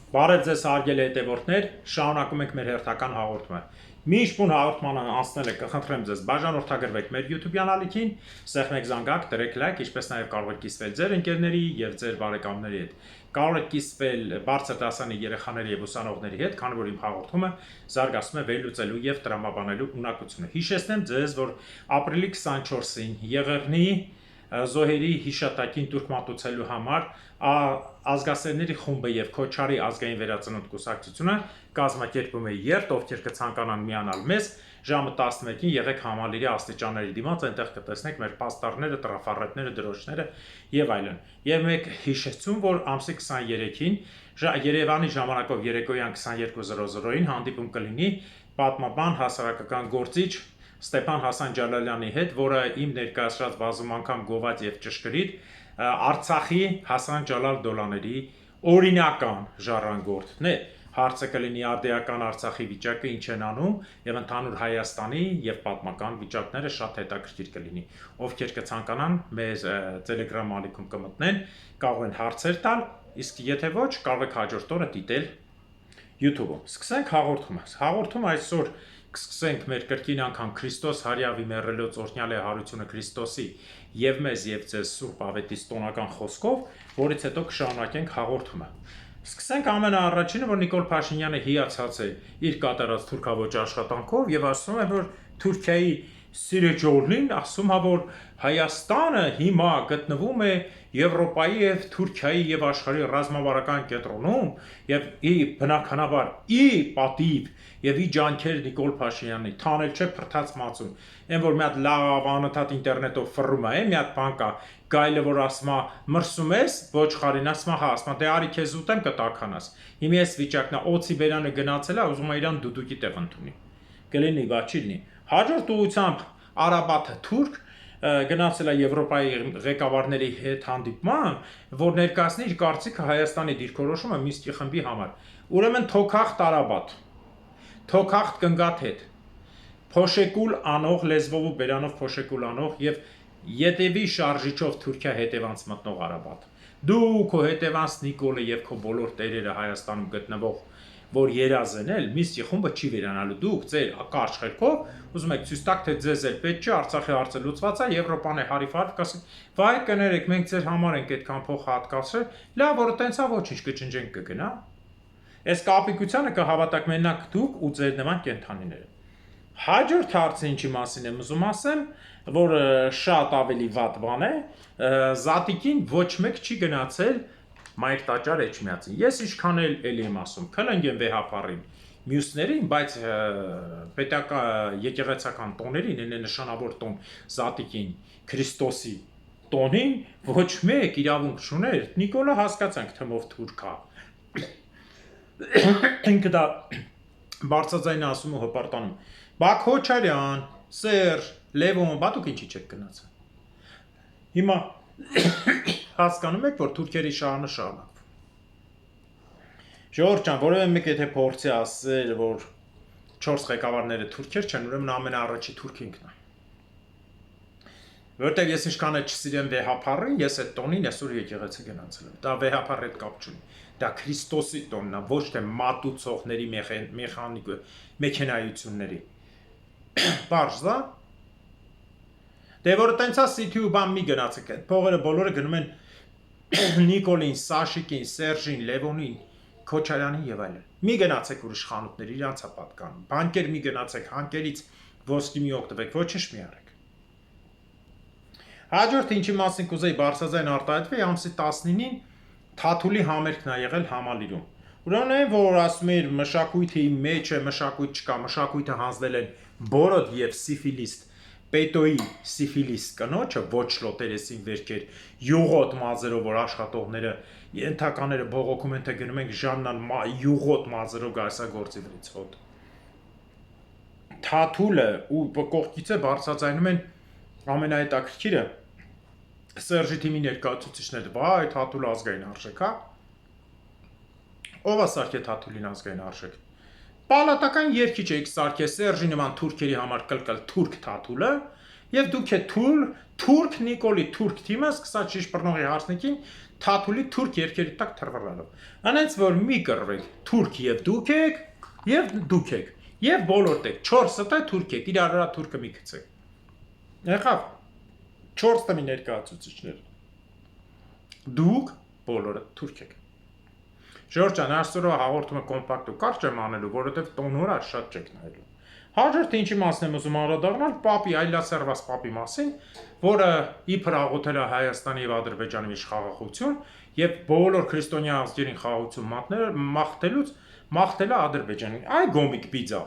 Բարև ձեզ հարգելի հետևորդներ, շարունակում ենք մեր հերթական հաղորդումը։ Մինչ բուն հաղորդմանը անցնելը կխնդրեմ ձեզ բաժանորդագրվեք մեր YouTube ալիքին, սեղմեք զանգակ, դրեք լայք, ինչպես նաև կարող եք կիսվել ձեր ընկերների եւ ձեր բարեկամների հետ։ Կարող եք կիսվել բարձր դասանի երեխաների եւ ուսանողների հետ, քանի որ իմ հաղորդումը զարգացնում է վերլուծելու եւ տրամաբանելու ունակությունը։ Հիշեցնեմ ձեզ, որ ապրիլի 24-ին Եղեռնի զոհերի հիշատակին տուրք մատուցելու համար ազգասերների խումբը եւ Քոչարի ազգային վերածնունդ կուսակցությունը կազմակերպում է երթ, ովքեր կցանկանան միանալ մեզ ժամը 11-ին եղեք համալիրի աստիճանների դիմաց, այնտեղ կտեսնեք մեր պաստառները, տրաֆառետները, դրոշները եւ այլն։ Եվ մեկ հիշեցում, որ ամսի 23-ին Երևանի ժամանակով երեկոյան 22:00-ին հանդիպում կլինի պատմաբան հասարակական գործիչ Ստեփան Հասան Ջալալյանի հետ, որը իմ ներկայացրած բազում անգամ գոված եւ ճշգրիտ Արցախի Հասան Ջալալ Դոլաների օրինական ժառանգորդն է։ Հարցը կլինի արդիական Արցախի վիճակը ինչ են անում եւ ընդհանուր Հայաստանի եւ պատմական վիճակները շատ հետաքրքիր կլինի։ Ովքեր կցանկանան մեր Telegram ալիքում կմտնեն, կարող են հարցեր տալ, իսկ եթե ոչ, կարող եք հաջորդ օրը դիտել YouTube-ում։ Սկսենք հաղորդումը։ Հաղորդումը այսօր կսկսենք մեր կրկին անգամ Քրիստոս հարյավի մեռելոց օրհնյալ է հարությունը Քրիստոսի եւ մեզ եւ ձեզ Սուրբ Ավետիս տոնական խոսքով, որից հետո կշարունակենք հաղորդումը։ Սկսենք ամենաառաջինը, որ Նիկոլ Փաշինյանը հիացած է իր կատարած թուրքավոճ աշխատանքով եւ ասում է, որ Թուրքիայի Սիրեջորնին ասում է, որ Հայաստանը հիմա գտնվում է Եվրոպայի եւ Թուրքիայի եւ աշխարհի ռազմավարական կենտրոնում եւ բնականաբար պատիվ եւ ջանքեր Նիկոլ Փաշինյանի թանել չէ փրթած մածուն այն որ մի հատ լավ անընդհատ ինտերնետով ֆռում է մի հատ բան կա գայլը որ ասում է մրսում ես ոչխարին ասում է հա ասում է դե արի քեզ ուտեմ կտականաս հիմա այս վիճակն է օծի բերանը գնացել է ուզում է իրան դուդուկի տեղ ընդունի կլինի բա չի լինի հաջորդ ուղությամբ Արաբաթը թուրք գնացել է Եվրոպայի ղեկավարների հետ հանդիպման, որ ներկայացնի իր կարծիքը Հայաստանի դիրքորոշումը Մինսկի խմբի համար։ Ուրեմն թոքախտ Արաբաթ, թոքախտ կնգաթեթ, փոշեկուլ անող լեզվով ու բերանով փոշեկուլ անող եւ ետևի շարժիչով Թուրքիա հետևանց մտնող Արաբաթ։ Դու քո հետևանց Նիկոլը եւ քո բոլոր տերերը Հայաստանում գտնվող որ երազ են էլ Մինսկի խումբը չի վերանալու դուք ձեր կարճ խելքով ուզում եք ցույց տաք թե ձեզ էլ պետք չէ Արցախի հարցը լուծված է Եվրոպան է հարիվարվ կասի վայ կներեք մենք ձեր համար ենք այդքան փող հատկացրել լավ որ տենց է ոչինչ կճնջենք կգնա այս կապիկությանը կհավատաք մենակ դուք ու ձեր նման կենթանիները հաջորդ հարցը ինչի մասին եմ ուզում ասեմ որ շատ ավելի վատ բան է Զատիկին ոչ մեկ չի գնացել Մայր տաճար Էջմիածին։ Ես ինչքան էլ եմ ասում, քլնգեմ վեհապարին, մյուսներին, բայց պետական եկեղեցական տոներին, այն նշանավոր տոն Զատիկին, Քրիստոսի տոնին ոչ մեկ իրավունք չուներ։ Նիկոլը հասկացանք թմով թուրք է։ Ինքը դա բարձրաձայն ասում ու հպարտանում։ Բա Քոչարյան, Սերժ, Լևոն, բա դուք ինչի չեք գնացել։ Հիմա հասկանում եք, որ թուրքերի շարանը շարունակվում։ Ժողովուրդ ջան, որևէ մեկ եթե փորձի ասել, որ 4 ղեկավարները թուրքեր չեն, ուրեմն ամենաառաջի թուրք ինքն է։ Որտեղ ես ինչքան էլ չսիրեմ վեհապարին, ես այդ տոնին այսօր եկեղեցի գնացել եմ։ Դա վեհապարի հետ կապ չունի։ Դա Քրիստոսի տոնն է, ոչ թե մատուցողների մեխանիկ մեքենայությունների։ Բարձ դա Դե որ տենց է սիթիու բան մի գնացեք այդ փողերը բոլորը գնում են Նիկոլին, Սաշիկին, Սերժին, Լևոնին, Քոչարյանին եւ այլն։ Մի գնացեք ուրիշ խանութներ, իրանց է պատկանում։ Բանկեր մի գնացեք, հանկերից ոսկի մի օգտվեք, ոչինչ մի արեք։ Հաջորդ ինչի մասին կուզեի բարձրաձայն արտահայտվի ամսի 19-ին Թաթուլի համերգն է եղել Համալիրում։ Ուրեմն այն որ ասում էր մշակույթի մեջ է, մշակույթ չկա, մշակույթը հանձնել են բորոդ եւ սիֆիլիստ Պետոյի սիֆիլիստ կնոջը ոչ լոտերեսին վերքեր յուղոտ մազերով որ աշխատողները ենթականները բողոքում են թե գնում ենք Ժաննան յուղոտ մազերով գայսագործի վրից հոտ Թաթուլը ու կողքից է բարձրացնում են ամենահետաքրքիրը Սերժի թիմի ներկայացուցիչները վայ Թաթուլը ազգային արժեք հա ով է սարքել Թաթուլին ազգային արժեք Պալատական երկիչ եք սարքել Սերժի նման թուրքերի համար կլկլ թուրք Թաթուլը եւ դուք է թուրք Նիկոլի թուրք թիմը սկսած շիշ բռնողի հարսնիկին թաթուլի թուրք երկերի տակ թռվռալով։ Անենց որ մի կռվեք, թուրք եւ դուք եք, եւ բոլորդ եք, 4 տե թուրք եք, իրար վրա թուրքը մի գցեք։ Եղավ 4 տեմի ներկայացուցիչներ։ Դուք բոլորը թուրք եք։ Ժորժ ջան, այսօրվա հաղորդումը կոմպակտ ու կարճ եմ անելու, որովհետև տոնորա շատ չեք նայելու։ Հաջորդը ինչի մասին եմ ուզում անդրադառնալ, պապի այլասերված պապի մասին, որը իբր աղոթել է Հայաստանի եւ Ադրբեջանի մեջ խաղաղություն եւ բոլոր քրիստոնյա ազգերին խաղաղություն մաղթելուց մաղթել է Ադրբեջանին։ Այ գոմիկ պիզա։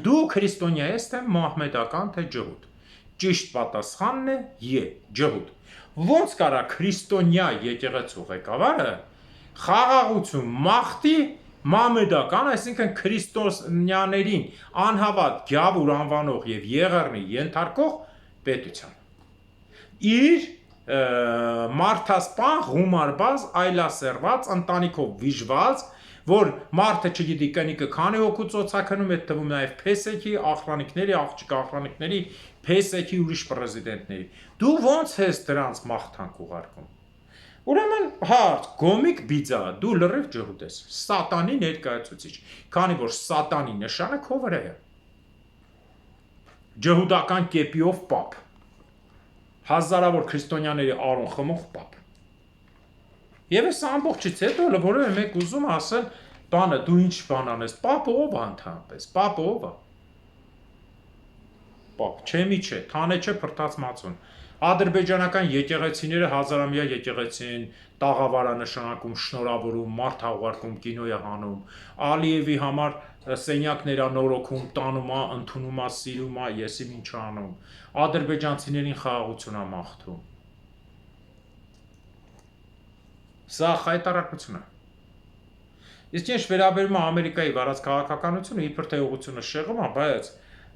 Դու քրիստոնյա ես թե մահմեդական թե ջհուդ։ Ճիշտ պատասխանն է ջհուդ։ Ոնց կարա քրիստոնյա եկեղեցու ղեկավարը խաղաղություն մաղթի մամեդական, այսինքն քրիստոնյաներին անհավատ գյավուր անվանող եւ եղեռնի ենթարկող պետության։ Իր մարդասպան, գումարբազ, այլասերված, ընտանիքով վիժված, որ մարդը չգիտի կնիկը քանի հոգու ծոցակնում է, թվում նաեւ փեսեքի, ախրանիկների, աղջիկ ախրանիկների, փեսեքի ուրիշ պրեզիդենտների։ Դու ոնց ես դրանց մաղթանք ուղարկում։ Ուրեմն հարց, գոմիկ բիձա, դու լրիվ ջհուդ ես, սատանի ներկայացուցիչ, քանի որ սատանի նշանը քո վրա է։ Ջհուդական կեպիով պապ, հազարավոր քրիստոնյաների արուն խմող պապ։ Եվ այս ամբողջից հետո որևէ մեկ ուզում ասել, բանը դու ինչ բան անես, պապը ով է ընդհանրապես, պապը ով է։ Պապ, չեմի չէ, թանե չէ փրտած մածուն։ Ադրբեջանական եկեղեցիները հազարամյա եկեղեցի են, տաղավարանշանակում, շնորհավորում, մարդ հաղորդում, կինոյ հանում, Ալիևի համար սենյակներ նորոգում, տանում, ընդունում, սիրում, եսիմ ինչ անում, ադրբեջանցիներին խաղաղություն է մաղթում։ Սա խայտարակություն է։ Իսկ ինչ վերաբերում է Ամերիկայի վարած քաղաքականությունը, իբր թե ուղղությունը շեղում է, բայց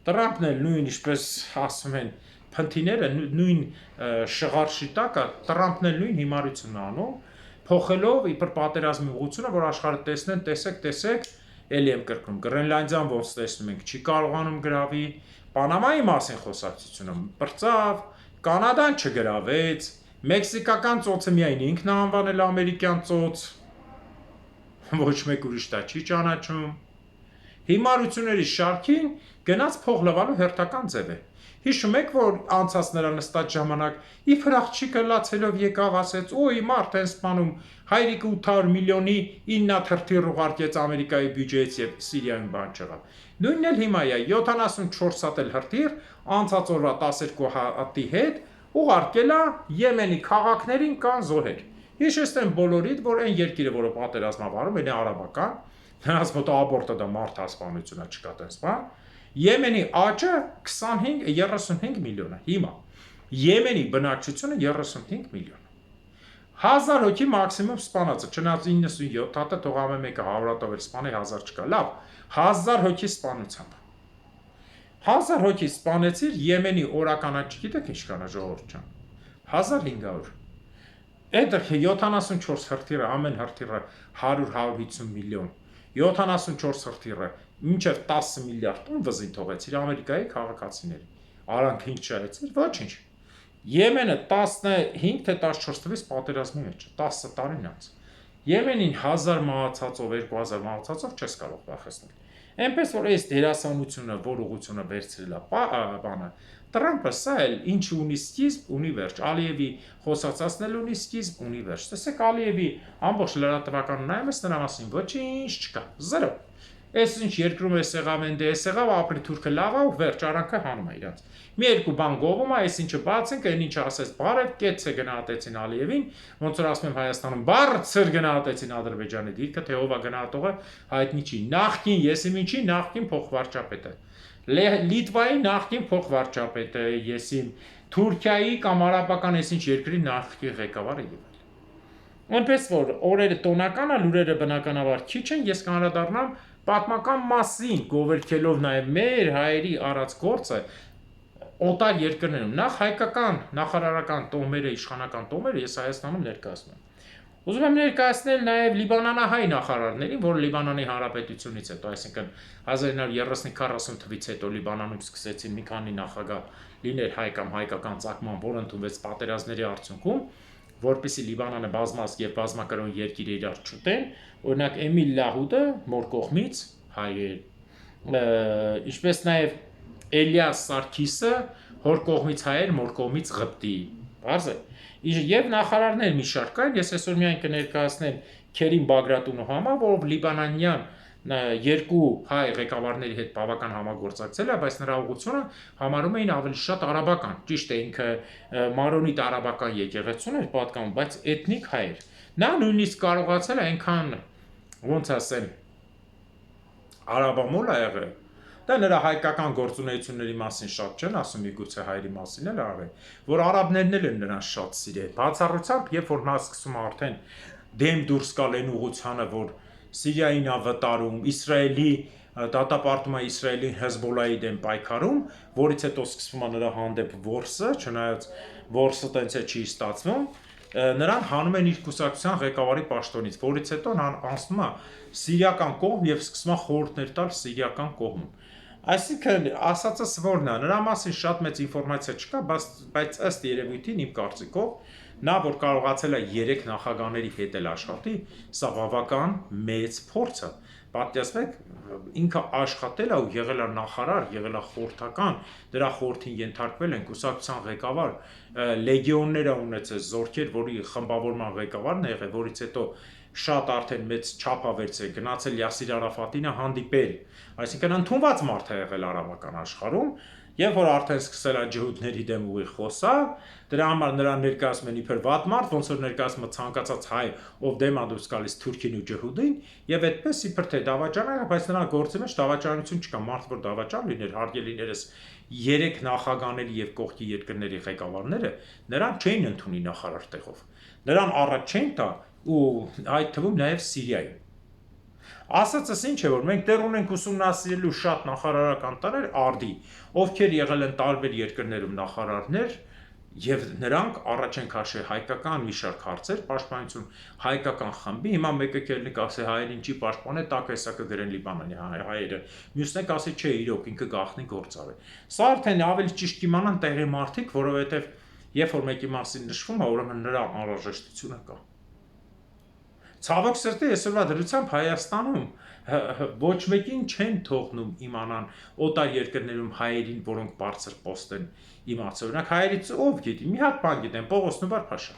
Տրամփն էլ նույն ինչպես ասում են փնթիները նույն շղարշի տակը Տրամփն էլ նույն հիմարությունն անում, փոխելով իբր պատերազմի ուղղությունը, որ աշխարհը տեսնեն, տեսեք, էլի եմ կրկնում, Գրենլանդիան ոնց տեսնում ենք, չի կարողանում գրավի, Պանամայի մասին խոսակցությունը բրծավ, Կանադան չգրավեց, Մեքսիկական ծոցը միայն ինքն է անվանել ամերիկյան ծոց, ոչ մեկ ուրիշ դա չի ճանաչում։ Հիմարությունների շարքին գնաց փող լվալու հերթական ձև է։ Հիշում եք, որ անցած նրա նստած ժամանակ իբր աղջիկը լացելով եկավ ասեց, օй մարդ են սպանում, հայրիկը 800 միլիոնի 9 թրթիր ուղարկեց Ամերիկայի բյուջեից եւ Սիրիայում բան չեղավ։ Նույնն էլ հիմա է 74 հատ հրթիռ անցած օրվա 12 հատի հետ ուղարկել է Եմենի քաղաքներին կան զոհեր։ Հիշեցնեմ բոլորիդ, որ այն երկիրը, որը պատերազմավարում է արաբական, նրանց մոտ աբորտը դա մարդասպանություն է, չկա տես բան։ Եմենի աճը 35 միլիոն է հիմա։ Եմենի բնակչությունը 35 միլիոն։ 1000 հոգի մաքսիմում սպանածը, չնայած 97 հատը թող ամեն մեկը 100-ով սպանի 1000 չկա, լավ, 1000 հոգի սպանությամբ։ 1000 հոգի սպանեցիր, Եմենի օրականը չգիտեք ինչ կանա ժողովուրդ ջան։ 1500։ Այդ 74 հրթիռը, ամեն հրթիռը 100-150 միլիոն։ 74 հրթիռը մինչև 10 միլիարդ տուն վզին թողեցիր Ամերիկայի քաղաքացիների։ Արանք 5 չայեցիր, ոչինչ։ Եմենը 15 թե 14 թվականից պատերազմի մեջ է, 10 տարին անց։ Եմենին 1000 մահացածով, 2000 մահացածով չես կարող վախեցնել։ Այնպես որ այս դերասանությունը, որ ուղղությունը վերցրել է, բանը, Տրամփը սա էլ ինչ ունի սկիզբ, ունի վերջ։ Ալիևի խոսացածն էլ ունի սկիզբ, ունի վերջ։ Տեսեք Ալիևի ամբողջ լրատվականը նայում ես նրա մասին, ոչինչ չկա, 0։ Այս ինչ երկրում է սեղավեն դե սեղավ ապրի թուրքը լավա ու վերջ արանքը հանում է իրանց։ Մի երկու բան գովում է, այս ինչը բացենք, այն ինչը ասես բարև կեցը գնահատեցին Ալիևին, ոնց որ ասում եմ Հայաստանում բարձր գնահատեցին Ադրբեջանի դիրքը, թե ով է գնահատողը, հայտնի չի։ Նախկին եսիմ ինչի, նախկին փոխվարչապետը։ Լիտվայի նախկին փոխվարչապետը, եսիմ Թուրքիայի կամ արաբական այս ինչ երկրի նախկին ղեկավարը եւ այլն։ Այնպես որ օրերը տոնական է, լուրերը բնականաբար քիչ են, ես կանդրադառնամ պատմական մասին, գովերքելով նաև մեր հայերի արած գործը օտար երկրներում, նախ հայկական, նախարարական տոհմերը, իշխանական տոհմերը ես Հայաստանում ներկայացնում եմ։ Ուզում եմ ներկայացնել նաև լիբանանահայ նախարարներին, որ Լիբանանի Հանրապետությունից հետո, այսինքն 1930-40 թվականից հետո Լիբանանում սկսեցին մի քանի նախագահ լինել հայ կամ հայկական ծագման, որ ընդունվեց պատերազմների արդյունքում, որպեսզի Լիբանանը բազմազգ եւ բազմակրոն երկիր իրար չուտեն, օրինակ Էմիլ Լահուդը մոր կողմից հայ է, ինչպես նաեւ Էլիաս Սարգիսը հոր կողմից հայ էր, մոր կողմից Ղպտի, բարձ է։ Եվ նախարարներ մի շարք կային, ես այսօր միայն կներկայացնեմ Քերիմ Բագրատունու համար, որով լիբանանյան երկու հայ ղեկավարների հետ բավական համագործակցել է, բայց նրա ուղղությունը համարում էին ավելի շատ արաբական, ճիշտ է ինքը մարոնիտ արաբական եկեղեցուն էր պատկանում, բայց էթնիկ հայ էր։ Նա նույնիսկ կարողացել է այնքան, ոնց ասեմ, արաբամոլ ա եղել, դա նրա հայկական գործունեությունների մասին շատ չեն ասում, միգուցե հայերի մասին էլ արել, որ արաբներն էլ են նրան շատ սիրել, բացառությամբ, երբ որ նա սկսում արդեն դեմ դուրս գալ այն ուղղությանը, որ Սիրիային ա վտարում, Իսրայելի դատապարտում է Իսրայելի Հեզբոլայի դեմ պայքարում, որից հետո սկսվում է նրա հանդեպ որսը, չնայած որսը տենց է չի ստացվում, նրան հանում են իր կուսակցության ղեկավարի պաշտոնից, որից հետո նա անցնում է սիրիական կողմ եւ սկսում է խորհուրդներ տալ սիրիական կողմում։ Այսինքն ասածս որն է, նրա մասին շատ մեծ ինֆորմացիա չկա, բայց ըստ երևույթին իմ կարծիքով նա որ կարողացել է 3 նախագահների հետ էլ աշխատի, սա բավական մեծ փորձ է։ Պատկերացրեք, ինքը աշխատել է ու եղել է նախարար, եղել է խորհրդական, դրա խորհրդին ենթարկվել են կուսակցության ղեկավար, լեգիոններ է ունեցել, զորքեր, որի խմբավորման ղեկավարն է եղել, որից հետո շատ արդեն մեծ չափ ավերցել, գնացել Յասիր Արաֆատին հանդիպել, այսինքն ընդունված մարդ է եղել արաբական աշխարհում, եւ որ արդեն սկսել է ջհուդների դեմ ուղիղ խոսալ, դրա համար նրան ներկայացնում են իբր վատ մարդ, ոնց որ ներկայացնում է ցանկացած հայ, ով դեմ է դուրս գալիս Թուրքին ու ջհուդին, եւ այդպես իբր թե դավաճան է, բայց նրա գործի մեջ դավաճանություն չկա, մարդ որ դավաճան լիներ, հարգելիներս 3 նախագահների եւ կողքի երկրների ղեկավարները նրան չէին ընդունի նախարար տեղով, նրան առաջ չէին տա ու այդ թվում նաեւ Սիրիայում։ Ասածս ինչ է, որ մենք դեռ ունենք ուսումնասիրելու շատ նախարարական տարեր արդի, ովքեր եղել են տարբեր երկրներում նախարարներ, եւ նրանք առաջ են քաշել հայկական մի շարք հարցեր, պաշտպանություն հայկական խմբի, հիմա մեկը կելնի կասի հայերին չի պաշտպանել, տակ հեսա կգրեն Լիբանանի հայերը, մյուսն է կասի չէ, իրոք ինքը գաղտնի գործար է։ Սա արդեն ավելի ճիշտ կիմանան տեղի մարդիկ, որովհետեւ երբ որ մեկի մասին նշվում է, ուրեմն նրա անհրաժեշտությունը կա։ Ցավոք սրտի այսօրվա դրությամբ Հայաստանում ոչ մեկին չեն թողնում իմանան օտար երկրներում հայերին, որոնք բարձր պոստ են իմացել։ Օրինակ հայերից ով գիտի, մի հատ բան գիտեն, Պողոս Նուբար Փաշա։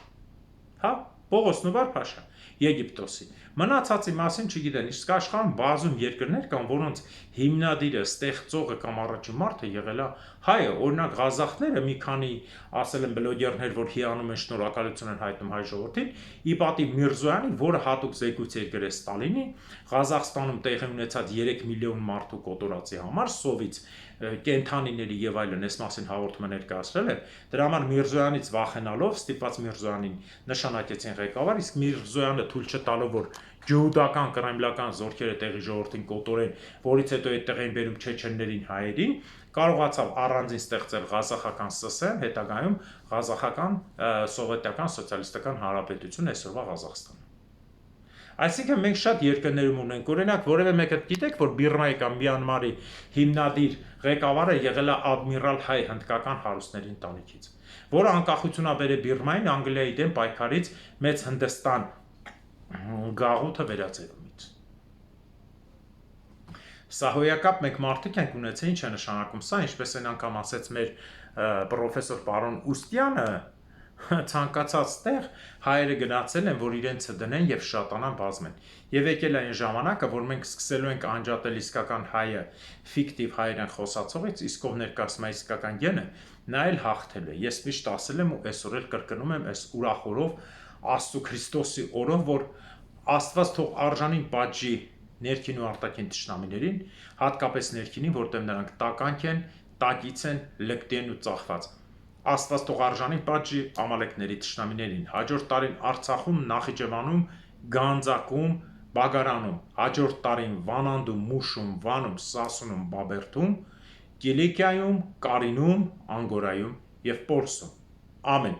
Հա, Պողոս Նուբար Փաշա, Եգիպտոսի։ Մնացածի մասին չգիտեն, իսկ աշխարհում բազում երկրներ կան, որոնց հիմնադիրը, ստեղծողը կամ առաջին մարդը եղել է հայը, օրինակ ղազախները մի քանի ասել են բլոգերներ, որ հիանում են շնորհակալություն են հայտնում հայ ժողովրդին, ի պատիվ Միրզոյանին, որը հատուկ զեկույց էր գրել Ստալինին, Ղազախստանում տեղի ունեցած 3 միլիոն մարդու կոտորածի համար սովից կենթանիների եւ այլն այս մասին հաղորդումը ներկայացրել է, դրա համար Միրզոյանից վախենալով ստիպված Միրզոյանին նշանակեցին ղեկավար, իսկ Միրզոյանը թույլ չտալով, որ ջհուդական կրեմլական զորքերը տեղի ժողովրդին կոտորեն, որից հետո այդտեղ են բերում չեչեններին հայերին, կարողացավ առանձին ստեղծել ղազախական ՍՍՀ, հետագայում ղազախական սովետական սոցիալիստական հանրապետություն այսօրվա Ղազախստանը։ Այսինքն մենք շատ երկրներում ունենք, օրինակ որևէ մեկը գիտեք, որ Բիրմայի կամ Մյանմարի հիմնադիր ղեկավարը եղել է ադմիրալ հայ հնդկական հարուստների ընտանիքից, որը անկախություն բերել Բիրմային Անգլիայի դեմ պայքարից մեծ Հնդստան գաղութը վերածերումից։ Սա հոյակապ մենք մարդիկ ենք ունեցել, ինչ է նշանակում սա, ինչպես են անգամ ասեց մեր պրոֆեսոր պարոն Ուստյանը, ցանկացած տեղ հայերը գնացել են, որ իրենցը դնեն եւ շատանան բազմեն։ Եվ եկել է այն ժամանակը, որ մենք սկսելու ենք անջատել իսկական հայը ֆիկտիվ հայերեն խոսացողից, իսկ ով ներկայացնում է իսկական գենը, նա էլ հաղթել է։ Ես միշտ ասել եմ ու այսօր էլ կրկնում եմ այս ուրախորով Աստծո Քրիստոսի օրով, որ Աստված թող արժանին պատժի ներքին ու արտաքին թշնամիներին, հատկապես ներքինին, որտեղ նրանք տականք են, տակից են, լկտի են ու ծախված։ Աստված թող արժանին պատժի ամալեկների թշնամիներին, հաջորդ տարին Արցախում, Նախիջևանում, Գանձակում, Բագարանում, հաջորդ տարին Վանանդում, Մուշում, Վանում, Սասունում, Բաբերդում, Կիլիկիայում, Կարինում, Անգորայում եւ Պորսում։ Ամեն